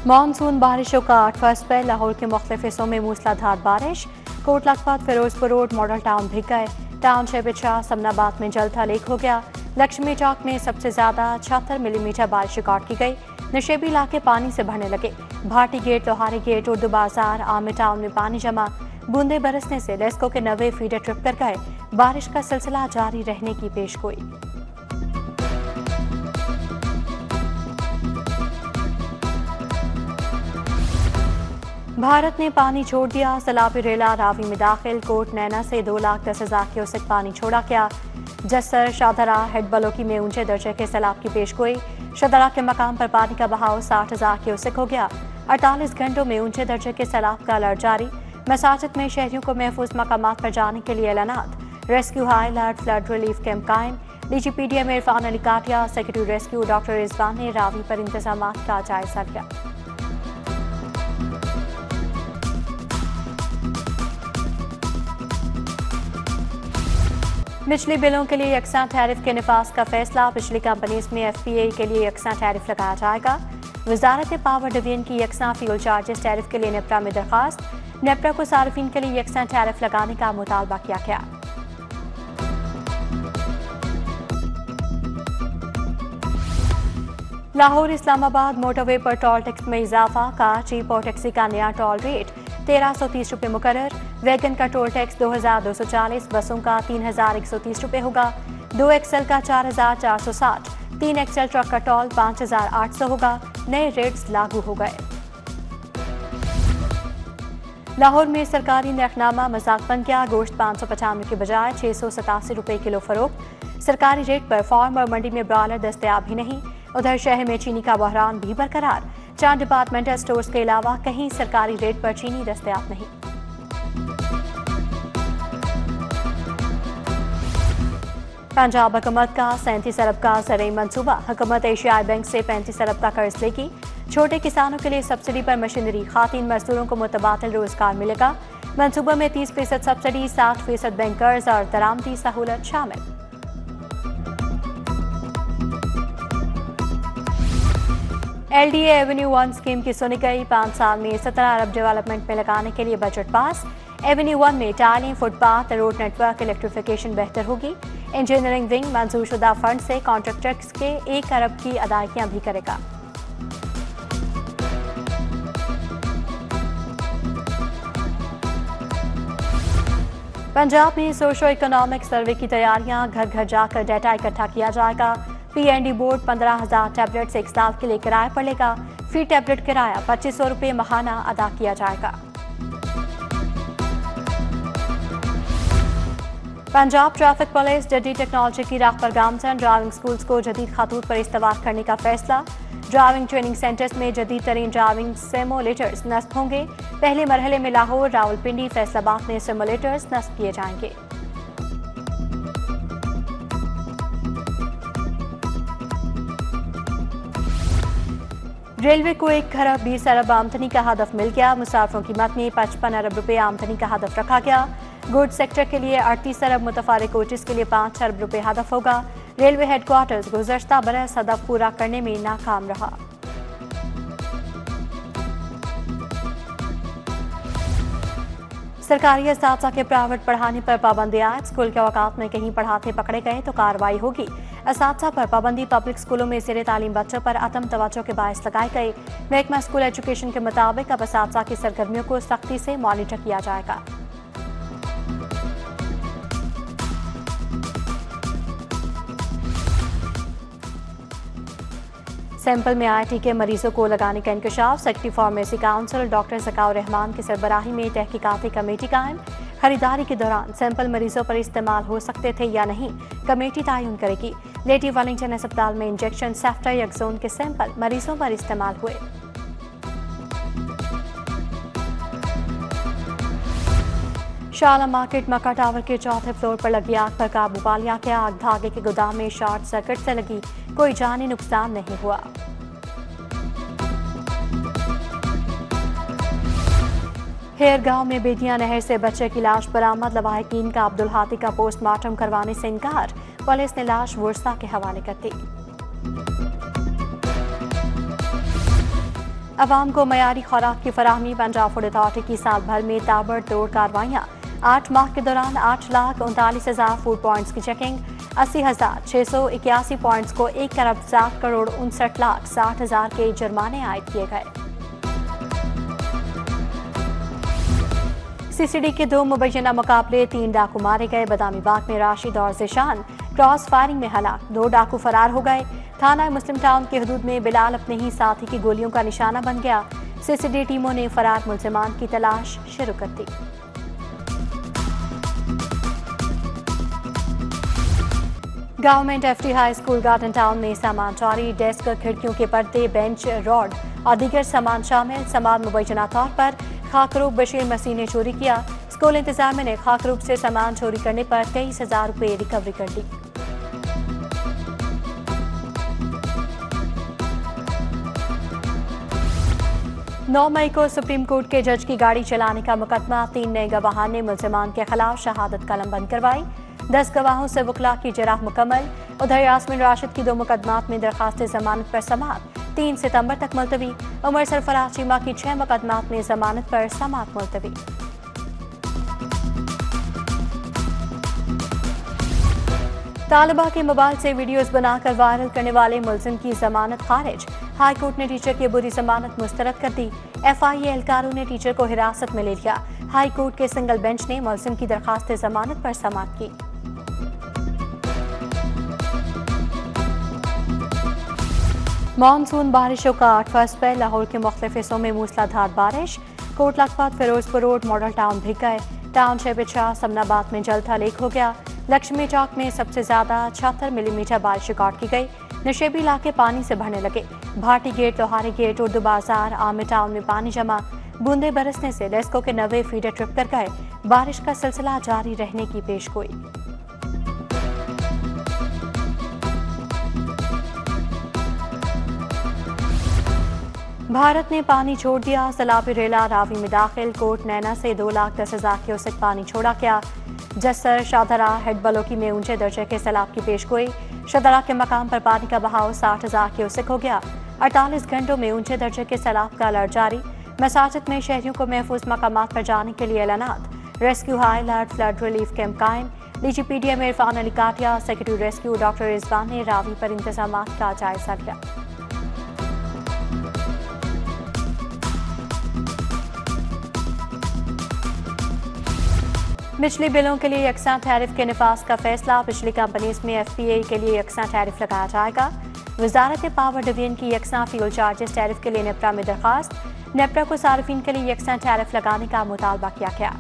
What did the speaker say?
Monsoon बारिशों का 8वां spell. Lahore के मुख्तलिफ हिस्सों में मूसलाधार बारिश। Kot Lakhpat, Firozpur road, model town भीग गए। टाउनशिप शाह समनाबाद में जल था लीक हो गया। लक्ष्मी चौक में सबसे ज्यादा 76 मिलीमीटर बारिश रिकॉर्ड की गई। नशेबी इलाके पानी से भरने लगे। भाटी गेट, लोहारी गेट, उर्दू बाजार, आमिर टाउन में पानी जमा। बूंदे बरसने से लेस्को के 90 फीडर ट्रिप कर गए। बारिश का सिलसिला जारी रहने की पेशगोई। भारत ने पानी छोड़ दिया। सैलाबी रेला रावी में दाखिल। कोट नैना से 2,10,000 क्यूसेक पानी छोड़ा गया। जस्सर, शाहदरा, हेडबलोकी में ऊंचे दर्जे के सैलाब की पेशगोई। शाहदरा के मकाम पर पानी का बहाव 60,000 क्यूसेक हो गया। 48 घंटों में ऊंचे दर्जे के सैलाब का अलर्ट जारी। मसाजिद में शहरियों को महफूज मकामात पर जाने के लिए ऐलानात। Rescue high alert, flood relief camp कायम। DGPDM Irfan Ali Katia, secretary rescue doctor Rizwan ने रावी पर इंतजाम का जायजा लिया। बिजली बिलों के लिए यकसा टैरिफ के निफाज का फैसला। बिजली कंपनीज में एफपीए के लिए यकसा टैरिफ लगाया जाएगा। वजारत पावर डिवीजन की यकसा फ्यूल चार्जेस टैरिफ के लिए नेपरा में दरखास्त। नेपरा को सार्फिन के लिए यकसा टैरिफ लगाने का मुतालबा किया गया। लाहौर इस्लामाबाद मोटरवे पर टोल टैक्स में इजाफा। कार, जीप और टैक्सी का नया टोल रेट 1,330 रुपये मुकर्रर। वैगन का टोल टैक्स 2,240, बसों का 3,130 रुपये होगा। 2 एक्सएल का 4,460, 3 एक्सएल ट्रक का टोल 5,800 होगा। नए रेट्स लागू हो गए। लाहौर में सरकारी नरखनामा मजाक बन गया। गोश्त 595 के बजाय 687 रुपये किलो फरोख्त। सरकारी रेट पर फार्म और मंडी में ब्रॉयलर दस्तयाब ही नहीं। उधर शहर में चीनी का बहरान भी बरकरार। 4 डिपार्टमेंटल स्टोर्स के अलावा कहीं सरकारी रेट पर चीनी दस्तयाब नहीं। पंजाब हुकूमत का 37 अरब का ज़रई मनसूबा। हुकूमत एशियाई बैंक से 35 अरब का कर्ज लेगी। छोटे किसानों के लिए सब्सिडी पर मशीनरी। खातिन मजदूरों को मुतबादिल रोजगार मिलेगा। मनसूबे में 30% सब्सिडी, 60% बैंक कर्ज और दरामदी सहूलत शामिल। LDA एवेन्यू 1 स्कीम की सुनी गई। 5 साल में 17 अरब डेवलपमेंट में लगाने के लिए बजट पास। एवेन्यू 1 में tiling, footpath, road network, electrification बेहतर होगी। इंजीनियरिंग विंग मंजूरशुदा फंड से कॉन्ट्रैक्टर्स के 1 अरब की अदायगियां भी करेगा। पंजाब में सोशो इकोनॉमिक सर्वे की तैयारियां। घर घर जाकर डाटा इकट्ठा किया जाएगा। PND बोर्ड 15,000 टैबलेट्स 1 साल के लिए किराए पर लेगा। फी टैबलेट किराया 2,500 रुपये माहाना अदा किया जाएगा। पंजाब ट्रैफिक पुलिस जदीद टेक्नोलॉजी की राह पर गामजन। ड्राइविंग स्कूल्स को जदीद खतूत पर इस्तेमाल करने का फैसला। ड्राइविंग ट्रेनिंग सेंटर्स में जदीद तरीन ड्राइविंग सिमुलेटर्स नस्ब होंगे। पहले मरहले में लाहौर, रावलपिंडी, फैसलाबाद में सिमुलेटर्स नस्ब किए जाएंगे। रेलवे को 1 खरब 20 अरब आमदनी का हदफ मिल गया। मुसाफिरों की मद में 55 अरब रुपये आमदनी का हदफ रखा गया। गुड सेक्टर के लिए 38 अरब, मुतफारिक कोचेस के लिए 5 अरब रुपये हदफ होगा। रेलवे हेडक्वार्टर्स गुज़श्ता बरस हदफ पूरा करने में नाकाम रहा। सरकारी असातिज़ा के प्राइवेट पढ़ाने पर पाबंदी आयद। स्कूल के औकात में कहीं पढ़ाते पकड़े गए तो कार्रवाई होगी। असातिज़ा पर पाबंदी। पब्लिक स्कूलों में ज़ेर तालीम बच्चों पर अदम तवज्जो के बायस लगाई गई। महकमा स्कूल एजुकेशन के मुताबिक अब असातिज़ा की सरगर्मियों को सख्ती से मॉनिटर किया जाएगा। सैंपल में आए टीके मरीजों को लगाने का इंकशाफ। Secretary pharmacy council doctor Zakaur Rehman की सरबराही में तहकीकाती कमेटी कायम। खरीदारी के दौरान सैंपल मरीजों पर इस्तेमाल हो सकते थे या नहीं, कमेटी तयन करेगी। लेडी वेलिंगटन अस्पताल में इंजेक्शन, सेफ्ट्राक्सोन के सैंपल मरीजों पर इस्तेमाल हुए। शाला मार्केट मक्का टावर के 4थे फ्लोर पर लगी आग पर काबू पा लिया गया। आग धागे के गोदाम में शॉर्ट सर्किट से लगी। कोई जानी नुकसान नहीं हुआ। हेयर गांव में बेदिया नहर से बच्चे की लाश बरामद। लवाहिकीन का अब्दुल हादी का पोस्टमार्टम करवाने से इनकार। पुलिस ने लाश वर्सा के हवाले कर दी। अवाम को मयारी खुराक की फराहमी। पंजाब फूड अथॉरिटी की साल भर में ताबड़तोड़ कार्रवाइयाँ। 8 माह के दौरान 8,39,000 फूड पॉइंट्स की चेकिंग। 80,681 पॉइंट्स को 1 अरब 7 करोड़ 59,60,000 के जुर्माने आयद किए गए। सीसीडी के 2 मुबैना मुकाबले 3 डाकू मारे गए। बदामी बाग में राशिद और जिशान क्रॉस फायरिंग में हलाक। 2 डाकू फरार हो गए। थाना मुस्लिम टाउन की हदूद में बिलाल अपने ही साथी की गोलियों का निशाना बन गया। सीसीडी टीमों ने फरार मुलजिमान की तलाश शुरू कर दी। Government FT high school garden town में सामान चोरी। डेस्क, खिड़कियों के पर्दे, बेंच, रॉड और दीगर सामान शामिल। सामान मुबैना तौर पर खाकरूब बशीर मसीह ने चोरी किया। स्कूल इंतजामिया ने खाकरूब से सामान चोरी करने पर 23,000 रुपये रिकवरी कर ली। नौ मई को सुप्रीम कोर्ट के जज की गाड़ी चलाने का मुकदमा। 3 नए गवाहान ने मुलजिमान के खिलाफ शहादत कलम बंद करवाई। 10 गवाहों से वकला की जराह मुकम्मल। उधर यास्मीन राशिद की 2 मुकदमात में दरखास्त जमानत पर समाअत 3 सितंबर तक मुलतवी। उमर सरफराज चीमा की 6 मुकदमात में जमानत पर समाअत मुलतवी। तालिबा के मोबाइल से वीडियोस बनाकर वायरल करने वाले मुलजिम की जमानत खारिज। हाई कोर्ट ने टीचर की बुरी जमानत मुस्तरद कर दी। FIA एहलकारों ने टीचर को हिरासत में ले लिया। हाई कोर्ट के सिंगल बेंच ने मुलजिम की दरखास्त जमानत पर समाअत की। मानसून बारिशों का 8वां स्पेल। लाहौर के मुख्तलिफ हिस्सों में मूसलाधार बारिश। Kot Lakhpat, Firozpur road, model town भीग गए। टाउनशिप शाह समनाबाद में जलथा लेक हो गया। लक्ष्मी चौक में सबसे ज्यादा 76 मिलीमीटर बारिश रिकॉर्ड की गई। नशेबी इलाके पानी से भरने लगे। भाटी गेट, लोहारी गेट, उर्दू बाजार, आमिर टाउन में पानी जमा। बूंदे बरसने से लेस्को के 90 फीडर ट्रिप कर गए। बारिश का सिलसिला जारी रहने की पेशगोई। भारत ने पानी छोड़ दिया। सैलाबी रेला रावी में दाखिल। कोट नैना से 2,10,000 क्यूसेक पानी छोड़ा गया। जस्सर, शाहदरा, हेड बलोकी में ऊंचे दर्जे के सैलाब की पेशगोई। शाहदरा के मकाम पर पानी का बहाव 60,000 क्यूसेक हो गया। 48 घंटों में ऊंचे दर्जे के सैलाब का अलर्ट जारी। मसाजिद में शहरियों को महफूज मकामात पर जाने के लिए ऐलानात। Rescue high alert, flood relief camp कायम। DGPDM Irfan Ali Katia, secretary rescue doctor Rizwan ने रावी पर इंतजाम का जायजा लिया। बिजली बिलों के लिए यकसा टैरिफ के निफाज का फैसला। बिजली कंपनीज में FPA के लिए यकसा टैरिफ लगाया जाएगा। वजारत पावर डिवीजन की यकसा फ्यूल चार्जेस टैरिफ के लिए नेपरा में दरखास्त। नेपरा को सार्फिन के लिए यकसा टैरिफ लगाने का मुतालबा किया गया।